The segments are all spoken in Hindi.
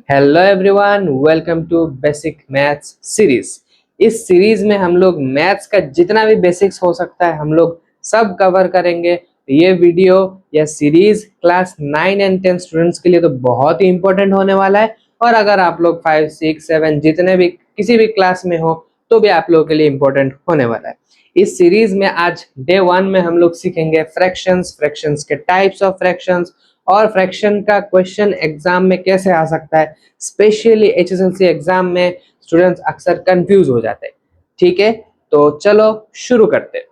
Hello everyone, welcome to basic maths series. इस सीरीज में हम लोग मैथ्स का जितना भी बेसिक्स हो सकता है हम लोग सब कवर करेंगे। ये वीडियो या सीरीज क्लास 9 एंड 10 स्टूडेंट्स के लिए तो बहुत ही इंपॉर्टेंट होने वाला है, और अगर आप लोग 5, 6, 7 जितने भी किसी भी क्लास में हो तो भी आप लोगों के लिए इंपॉर्टेंट होने वाला है। इस सीरीज में आज डे 1 में हम लोग सीखेंगे फ्रैक्शंस के टाइप्स ऑफ फ्रैक्शंस, और फ्रैक्शन का क्वेश्चन एग्जाम में कैसे आ सकता है। स्पेशली एचएसएलसी एग्जाम में स्टूडेंट्स अक्सर कंफ्यूज हो जाते हैं। ठीक है, तो चलो शुरू करते हैं।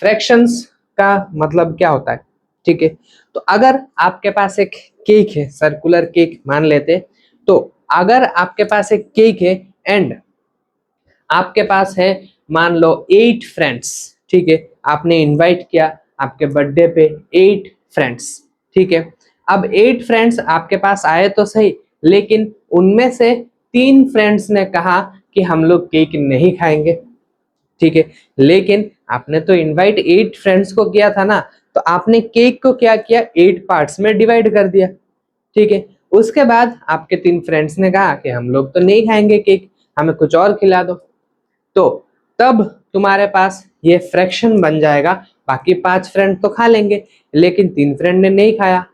फ्रैक्शंस का मतलब क्या होता है? ठीक है, तो अगर आपके पास एक केक है, सर्कुलर केक मान लेते, तो अगर आपके पास एक केक है एंड आपके पास है मान लो 8 फ्रेंड्स। ठीक है, आपने इनवाइट किया आपके बर्थडे पे 8 फ्रेंड्स। ठीक है, अब 8 फ्रेंड्स आपके पास आए तो सही, लेकिन उनमें से 3 फ्रेंड्स ने कहा कि हम लोग केक नहीं खाएंगे। ठीक है, लेकिन आपने तो इनवाइट 8 फ्रेंड्स को किया था ना, तो आपने केक को क्या किया, 8 पार्ट्स में डिवाइड कर दिया। ठीक है, उसके बाद आपके 3 फ्रेंड्स ने कहा कि हम लोग तो नहीं खाएंगे केक, हमें कुछ और खिला दो। तो तब तुम्हारे पास ये फ्रैक्शन बन जाएगा। बाकी 5 फ्रेंड तो खा लेंगे, लेकिन 3 फ्रेंड ने नहीं खाया,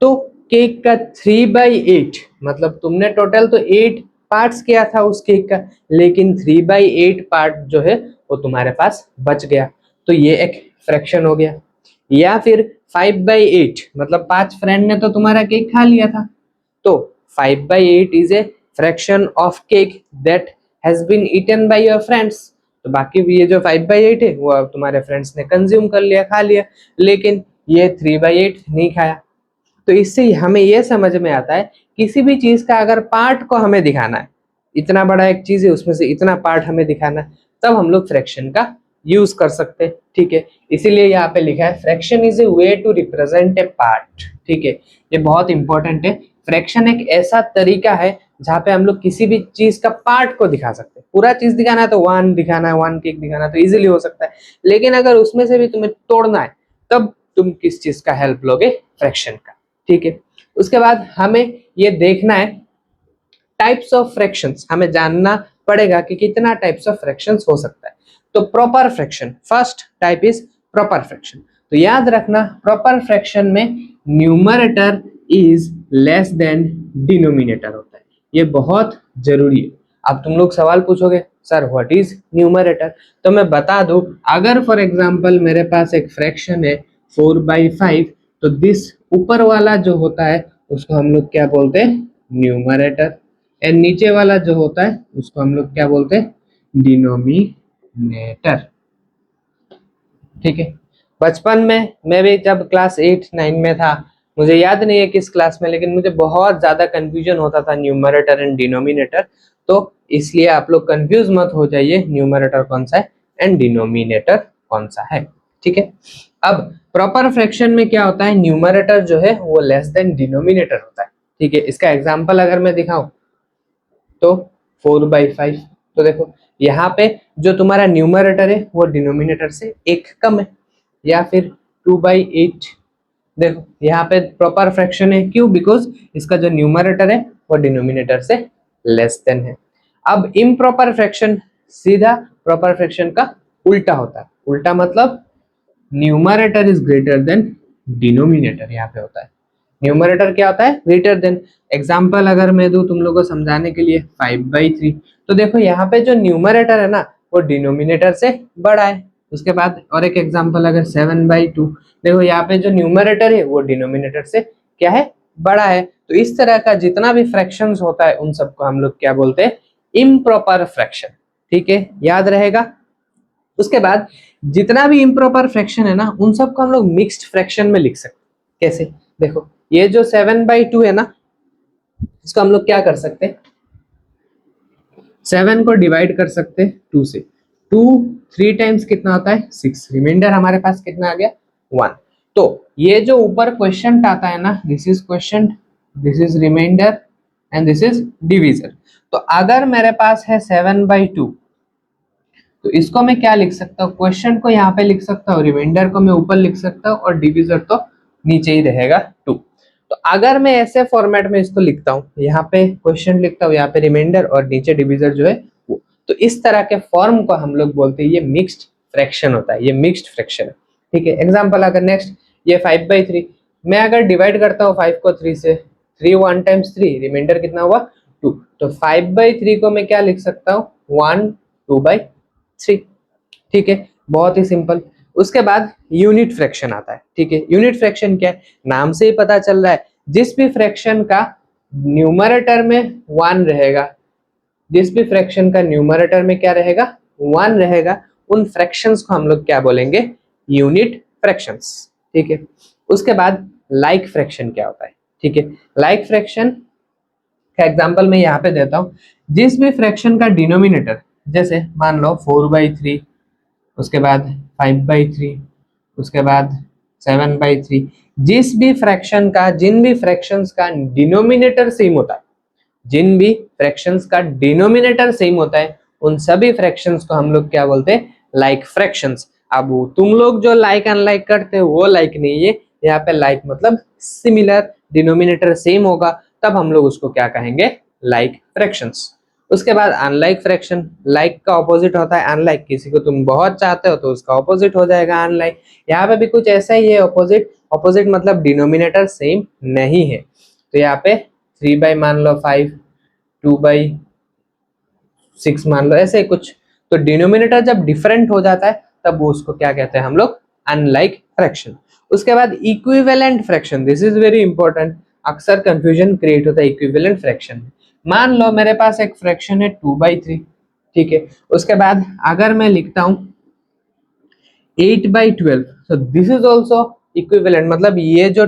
तो केक का 3/8 मतलब तुमने टोटल तो 8 पार्ट्स किया था उस केक का, लेकिन 3/8 पार्ट जो है वो तुम्हारे पास बच गया, तो ये एक फ्रैक्शन हो गया। या फिर 5/8 मतलब 5 फ्रेंड ने तो तुम्हारा केक खा लिया था, तो 5/8 is a fraction of cake that has been eaten by your friends. तो बाकी भी ये जो 5/8 है वो अब तुम्हारे फ्रेंड्स ने कंज्यूम कर लिया, खा लिया, लेकिन ये 3/8 नहीं खाया। तो इससे हमें यह समझ में आता है किसी भी चीज का अगर पार्ट को हमें दिखाना है, इतना बड़ा एक चीज है उसमें से इतना पार्ट हमें दिखाना है, तब हम लोग फ्रैक्शन का यूज कर सकते हैं। ठीक है, इसीलिए यहाँ पे लिखा है fraction is a way to represent a part. ठीक है, ये बहुत इंपॉर्टेंट है। फ्रैक्शन एक ऐसा तरीका है जहाँ पे हम लोग किसी भी चीज का पार्ट को दिखा सकते हैं। पूरा चीज दिखाना है तो 1 दिखाना है, 1 केक दिखाना है तो इजीली हो सकता है, लेकिन अगर उसमें से भी तुम्हें तोड़ना है तब तुम किस चीज का हेल्प लोगे? फ्रैक्शन का। ठीक है, उसके बाद हमें ये देखना है टाइप्स ऑफ फ्रैक्शंस, हमें जानना पड़ेगा कि कितना टाइप्स ऑफ फ्रैक्शंस हो सकता है। तो proper fraction, first type is proper fraction. तो याद रखना, प्रॉपर फ्रैक्शन में numerator is less than denominator होता है, ये बहुत जरूरी है। अब तुम लोग सवाल पूछोगे सर व्हाट इज न्यूमरेटर, तो मैं बता दूं, अगर फॉर एग्जांपल मेरे पास एक फ्रैक्शन है 4/5, तो दिस ऊपर वाला जो होता है उसको हम लोग क्या बोलते हैं? न्यूमरेटर। एंड नीचे वाला जो होता है उसको हम लोग क्या बोलते हैं? डिनोमिनेटर। ठीक है, बचपन में मैं भी जब क्लास 8, 9 में था, मुझे याद नहीं है किस क्लास में, लेकिन मुझे बहुत ज्यादा कंफ्यूजन होता था न्यूमरेटर एंड डिनोमिनेटर। तो इसलिए आप लोग कंफ्यूज मत हो जाइए, न्यूमरेटर कौन सा है एंड डिनोमिनेटर कौन सा है। ठीक है, अब प्रॉपर फ्रैक्शन में क्या होता है, न्यूमरेटर जो है वो लेस देन डिनोमिनेटर होता है। ठीक है, इसका एग्जांपल अगर मैं दिखाऊं तो 4/5, तो देखो यहाँ पे जो तुम्हारा न्यूमरेटर है वो डिनोमिनेटर से 1 कम है। या फिर 2/8, देखो यहाँ पे प्रॉपर फ्रैक्शन है, क्यों? बिकॉज इसका जो न्यूमरेटर है वो डिनोमिनेटर से लेस देन है। अब इम्प्रॉपर फ्रैक्शन सीधा प्रॉपर फ्रैक्शन का उल्टा होता है। उल्टा मतलब numerator is greater than denominator, यहाँ पे होता है। न्यूमरेटर क्या होता है? Greater than. एग्जाम्पल अगर मैं दूं तुम लोगों को समझाने के लिए, 5/3, तो देखो यहाँ पे जो न्यूमरेटर है ना वो डिनोमिनेटर से बड़ा है। उसके बाद और एक एग्जाम्पल, अगर 7/2, देखो यहाँ पे जो न्यूमरेटर है वो डिनोमिनेटर से क्या है? बड़ा है। तो इस तरह का जितना भी फ्रैक्शंस होता है उन सबको हम लोग क्या बोलते हैं? Improper fraction. ठीक है, याद रहेगा। उसके बाद जितना भी इम्प्रॉपर फ्रैक्शन है ना उन सबको हम लोग मिक्स्ड फ्रैक्शन में लिख सकते हैं। कैसे? देखो ये जो 7/2 है ना, इसको हम लोग क्या कर सकते हैं? 7 को डिवाइड कर सकते हैं 2 से। 2 3 टाइम्स कितना होता है? 6। रिमाइंडर हमारे पास कितना आ गया? 1। तो ये जो ऊपर क्वेश्चन आता है ना, this is question, this is reminder and this is divisor. तो अगर मेरे पास है 7/2, तो इसको मैं क्या लिख सकता हूँ? क्वेश्चन को यहाँ पे लिख सकता हूँ, रिमाइंडर को मैं ऊपर लिख सकता हूँ, और डिविजर तो नीचे ही रहेगा 2। तो अगर मैं ऐसे फॉर्मेट में इसको लिखता हूँ, यहाँ पे क्वेश्चन लिखता हूँ, यहाँ पे रिमाइंडर और नीचे डिविजर जो है वो, तो इस तरह के फॉर्म को हम लोग बोलते हैं ये मिक्स्ड फ्रैक्शन होता है, ये मिक्स्ड फ्रैक्शन है। ठीक है, एग्जाम्पल अगर नेक्स्ट ये 5/3, मैं अगर डिवाइड करता हूँ 5 को 3 से, 3 1 टाइम्स 3, रिमाइंडर कितना हुआ 2, तो 5/3 को मैं क्या लिख सकता हूँ 1 2/3। ठीक है, बहुत ही सिंपल। उसके बाद यूनिट फ्रैक्शन आता है। ठीक है, यूनिट फ्रैक्शन क्या है, नाम से ही पता चल रहा है, जिस भी फ्रैक्शन का न्यूमरेटर में 1 रहेगा, जिस भी फ्रैक्शन का न्यूमरेटर में क्या रहेगा 1 रहेगा, उन फ्रैक्शंस को हम लोग क्या बोलेंगे, यूनिट फ्रैक्शंस। ठीक है, उसके बाद लाइक फ्रैक्शन क्या होता है। ठीक है, लाइक फ्रैक्शन का एग्जांपल मैं यहाँ पे देता हूँ, जिस भी फ्रैक्शन का डिनोमिनेटर, जैसे मान लो 4/3, उसके बाद 5/3, उसके बाद 7/3, जिस भी फ्रैक्शन का, जिन भी फ्रैक्शंस का डिनोमिनेटर सेम होता है, जिन भी फ्रैक्शंस का डिनोमिनेटर सेम होता है, उन सभी फ्रैक्शंस को हम लोग क्या बोलते हैं, लाइक फ्रैक्शंस। अब तुम लोग जो लाइक अनलाइक करते हो वो लाइक नहीं है, यहाँ पे लाइक मतलब सिमिलर, डिनोमिनेटर सेम होगा, तब हम लोग उसको क्या कहेंगे, लाइक फ्रैक्शंस। उसके बाद अनलाइक फ्रैक्शन, लाइक का ऑपोजिट होता है अनलाइक, किसी को तुम बहुत चाहते हो तो उसका ऑपोजिट हो जाएगा अनलाइक। यहाँ पे भी कुछ ऐसा ही है, ऑपोजिट, ऑपोजिट मतलब डिनोमिनेटर सेम नहीं है, तो यहाँ पे 3 मान लो 5, 2/6 मान लो, ऐसे कुछ। तो डिनोमिनेटर जब डिफरेंट हो जाता है तब वो उसको क्या कहते हैं हम लोग, अनलाइक फ्रैक्शन। उसके बाद equivalent fraction, this is very important, अक्सर कंफ्यूजन क्रिएट होता है इक्विवेलेंट फ्रैक्शन में। मान लो मेरे पास एक फ्रैक्शन है 2/3। ठीक है, उसके बाद अगर मैं लिखता हूं 8/12, so this is also equivalent, मतलब ये जो,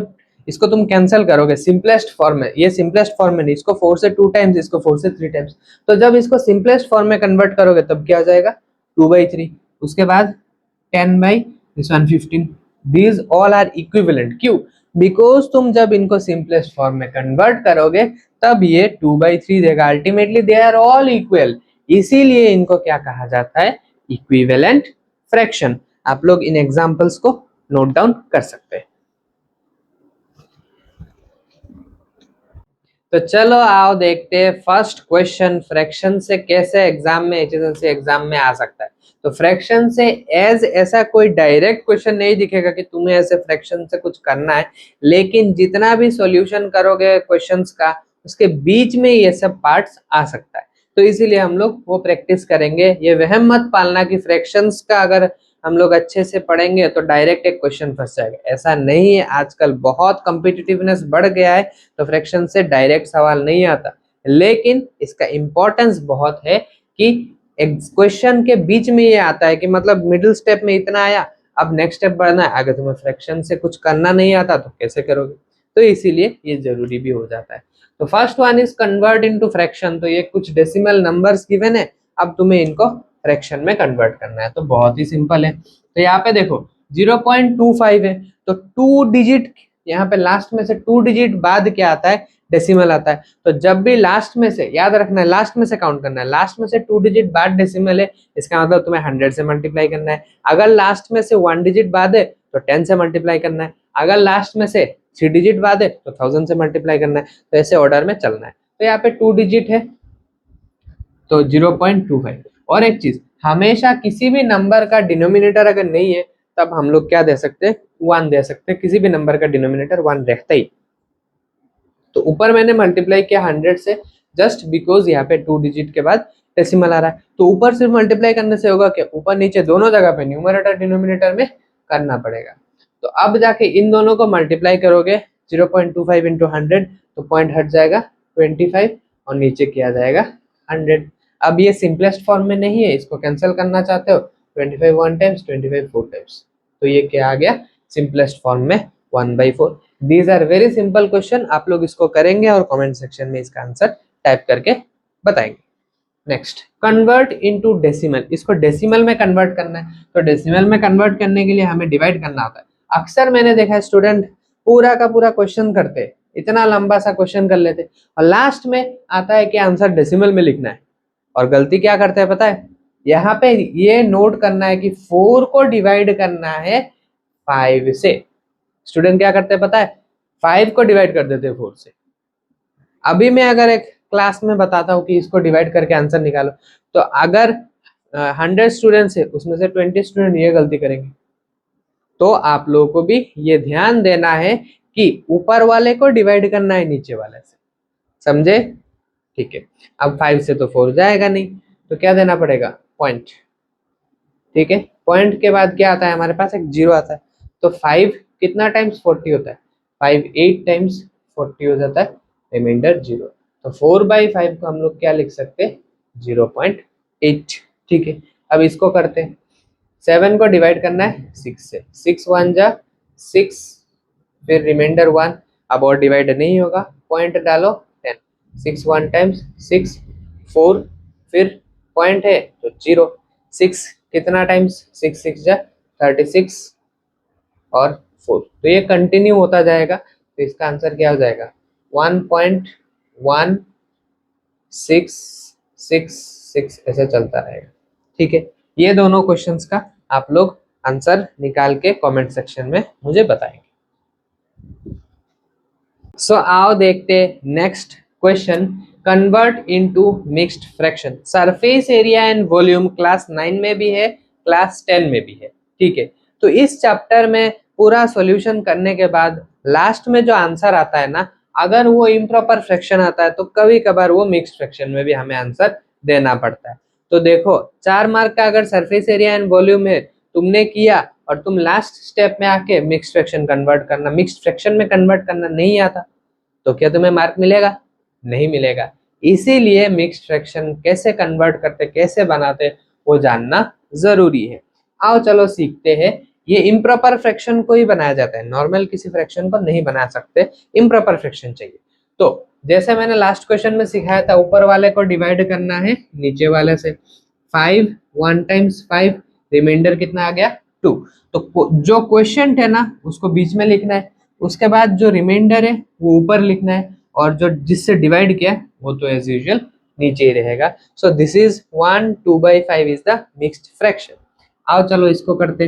इसको तुम कैंसिल करोगे सिंपलेस्ट फॉर्म में, ये सिंपलेस्ट फॉर्म में नहीं, इसको 4 से 2 टाइम्स, इसको 4 से 3 टाइम्स, तो जब इसको सिंपलेस्ट फॉर्म में कन्वर्ट करोगे तब क्या हो जाएगा 2/3। उसके बाद 10/15, दीज ऑल आर इक्विवेलेंट। क्यों, बिकॉज तुम जब इनको सिंपलेस्ट फॉर्म में कन्वर्ट करोगे तब ये 2/3 देगा, ultimately they are all equal, इसीलिए इनको क्या कहा जाता है, इक्विवेलेंट फ्रैक्शन। आप लोग इन एग्जांपल्स को नोट डाउन कर सकते हैं। तो चलो आओ देखते हैं फर्स्ट क्वेश्चन, फ्रैक्शन से कैसे एग्जाम में, एचएसएलसी एग्जाम में आ सकता है। तो फ्रैक्शन से एज ऐसा कोई डायरेक्ट क्वेश्चन नहीं दिखेगा कि तुम्हें ऐसे फ्रैक्शन से कुछ करना है, लेकिन जितना भी सॉल्यूशन करोगे क्वेश्चंस का, उसके बीच में ये सब पार्ट्स आ सकता है, तो इसीलिए हम लोग वो प्रैक्टिस करेंगे। ये वहम मत पालना कि फ्रैक्शंस का अगर हम लोग अच्छे से पढ़ेंगे तो डायरेक्ट एक क्वेश्चन फंस जाएगा, ऐसा नहीं है। आजकल बहुत कॉम्पिटिटिवनेस बढ़ गया है, तो फ्रैक्शन से डायरेक्ट सवाल नहीं आता, लेकिन इसका इंपॉर्टेंस बहुत है कि क्वेश्चन के बीच में ये आता है कि मतलब मिडिल स्टेप में इतना आया, अब नेक्स्ट स्टेप बढ़ना है, अगर तुम्हें फ्रैक्शन से कुछ करना नहीं आता तो कैसे करोगे, तो इसीलिए ये जरूरी भी हो जाता है। तो first one is convert into fraction, तो ये कुछ डेसिमल नंबर्स गिवन है, अब तुम्हें इनको फ्रैक्शन में कन्वर्ट करना है, तो बहुत ही सिंपल है। तो यहाँ पे देखो 0.25 है, तो 2 डिजिट, यहाँ पे लास्ट में से 2 डिजिट बाद क्या आता है, डेसिमल आता है। तो जब भी लास्ट में से, याद रखना है लास्ट में से काउंट करना है, लास्ट में से 2 डिजिट बाद डेसिमल है, इसका मतलब तुम्हें 100 से मल्टीप्लाई करना है। अगर लास्ट में से 1 डिजिट बाद है तो 10 से मल्टीप्लाई करना है। अगर लास्ट में से 3 डिजिट बाद है तो 1000 से मल्टीप्लाई करना है। तो ऐसे ऑर्डर में चलना है। तो यहाँ पे 2 डिजिट है तो 0.25। और एक चीज, हमेशा किसी भी नंबर का डिनोमिनेटर अगर नहीं है तब हम लोग क्या दे सकते हैं, 1 दे सकते हैं, किसी भी नंबर का डिनोमिनेटर 1 रहता ही। तो ऊपर मैंने मल्टीप्लाई किया 100 से, जस्ट बिकॉज यहाँ पे 2 डिजिट के बाद डेसिमल आ रहा है, तो ऊपर सिर्फ मल्टीप्लाई करने से होगा क्या, ऊपर नीचे दोनों जगह पे न्यूमरेटर डिनोमिनेटर में करना पड़ेगा। तो अब जाके इन दोनों को मल्टीप्लाई करोगे 0.25 इंटू 100, तो पॉइंट हट जाएगा 25 और नीचे किया जाएगा 100। अब ये सिंपलेस्ट फॉर्म में नहीं है, इसको कैंसिल करना चाहते हो 25 1 टाइम्स, 25 4 टाइम्स, तो ये क्या आ गया, सिंपलेस्ट फॉर्म में 1/4। These are very simple question, आप लोग इसको करेंगे और कमेंट सेक्शन में इसका आंसर टाइप करके बताएंगे। नेक्स्ट, कन्वर्ट इनटू डेसिमल, इसको डेसिमल में कन्वर्ट करना है। तो डेसिमल में कन्वर्ट करने के लिए हमें डिवाइड करना होता है। अक्सर मैंने देखा है स्टूडेंट पूरा का पूरा क्वेश्चन करते, इतना लंबा सा क्वेश्चन कर लेते और लास्ट में आता है कि आंसर डेसिमल में लिखना है, और गलती क्या करते हैं पता है, यहाँ पे ये नोट करना है कि 4 को डिवाइड करना है 5 से। स्टूडेंट क्या करते हैं पता है, 5 को डिवाइड कर देते हैं 4 से। अभी मैं अगर एक क्लास में बताता हूँ कि इसको डिवाइड करके आंसर निकालो, तो अगर 100 स्टूडेंट्स है उसमें से 20 स्टूडेंट ये गलती करेंगे, तो आप लोगों को भी ये ध्यान देना है कि ऊपर वाले को डिवाइड करना है नीचे वाले से, समझे? ठीक है, अब 5 से तो 4 जाएगा नहीं, तो क्या देना पड़ेगा? पॉइंट। ठीक है, पॉइंट के बाद क्या आता है हमारे पास? एक जीरो आता है। तो 5 कितना टाइम्स 40 होता है? 5 8 टाइम्स 40 हो जाता है, रिमाइंडर 0। तो 4/5 को हम लोग क्या लिख सकते हैं? 0.8। ठीक है, अब इसको करते हैं। 7 को डिवाइड करना है 6 से। 6 1 जा 6, फिर रिमाइंडर 1। अब और डिवाइड नहीं होगा, पॉइंट डालो 10। 6 1 टाइम्स 6 4, फिर पॉइंट है तो 0। 6 कितना टाइम्स? 6 6 जा 36 और 4। तो ये कंटिन्यू होता जाएगा, तो इसका आंसर क्या हो जाएगा? 1.1666 ऐसे चलता रहेगा। ठीक है, ये दोनों क्वेश्चंस का आप लोग आंसर निकाल के कमेंट सेक्शन में मुझे बताएंगे। सो आओ देखते next question. Convert into mixed fraction. Surface area and volume class 9 में भी है, क्लास 10 में भी है। ठीक है, तो इस चैप्टर में पूरा सॉल्यूशन करने के बाद लास्ट में जो आंसर आता है ना, अगर वो इम्प्रॉपर फ्रैक्शन आता है तो कभी कभार वो मिक्स्ड फ्रैक्शन में भी हमें आंसर देना पड़ता है। तो देखो 4 मार्क का अगर सरफेस एरिया एंड वॉल्यूम है, तुमने किया और तुम लास्ट स्टेप में आके मिक्स्ड फ्रैक्शन में कन्वर्ट करना नहीं आता, तो क्या तुम्हें मार्क मिलेगा? नहीं मिलेगा। इसीलिए मिक्स्ड फ्रैक्शन कैसे कन्वर्ट करते, कैसे बनाते, वो जानना जरूरी है। आओ चलो सीखते हैं। ये इम्प्रॉपर फ्रैक्शन को ही बनाया जाता है, नॉर्मल किसी फ्रैक्शन को नहीं बना सकते, इम्प्रॉपर फ्रैक्शन चाहिए। तो जैसे मैंने लास्ट क्वेश्चन में सिखाया था, ऊपर वाले को डिवाइड करना है नीचे वाले से। 5 1 टाइम्स 5, रिमाइंडर कितना आ गया? 2। तो जो क्वेश्चन है ना उसको बीच में लिखना है, उसके बाद जो रिमाइंडर है वो ऊपर लिखना है, और जो जिससे डिवाइड किया वो तो एज यूजुअल नीचे ही रहेगा। So this is 1 2/5 is the mixed fraction. आओ चलो इसको करते।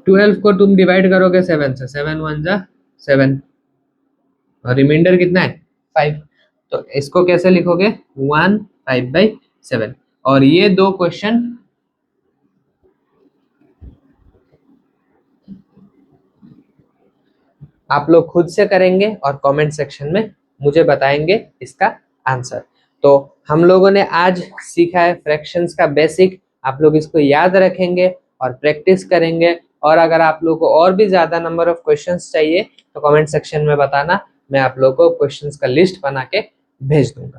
12 को तुम डिवाइड करोगे 7 से, 7 1 जा 7, और रिमाइंडर कितना है? 5। तो इसको कैसे लिखोगे? 1 5/7। और ये दो क्वेश्चन आप लोग खुद से करेंगे और कमेंट सेक्शन में मुझे बताएंगे इसका आंसर। तो हम लोगों ने आज सीखा है फ्रैक्शंस का बेसिक, आप लोग इसको याद रखेंगे और प्रैक्टिस करेंगे। और अगर आप लोग को और भी ज्यादा नंबर ऑफ क्वेश्चंस चाहिए तो कमेंट सेक्शन में बताना, मैं आप लोग को क्वेश्चंस का लिस्ट बना के भेज दूंगा।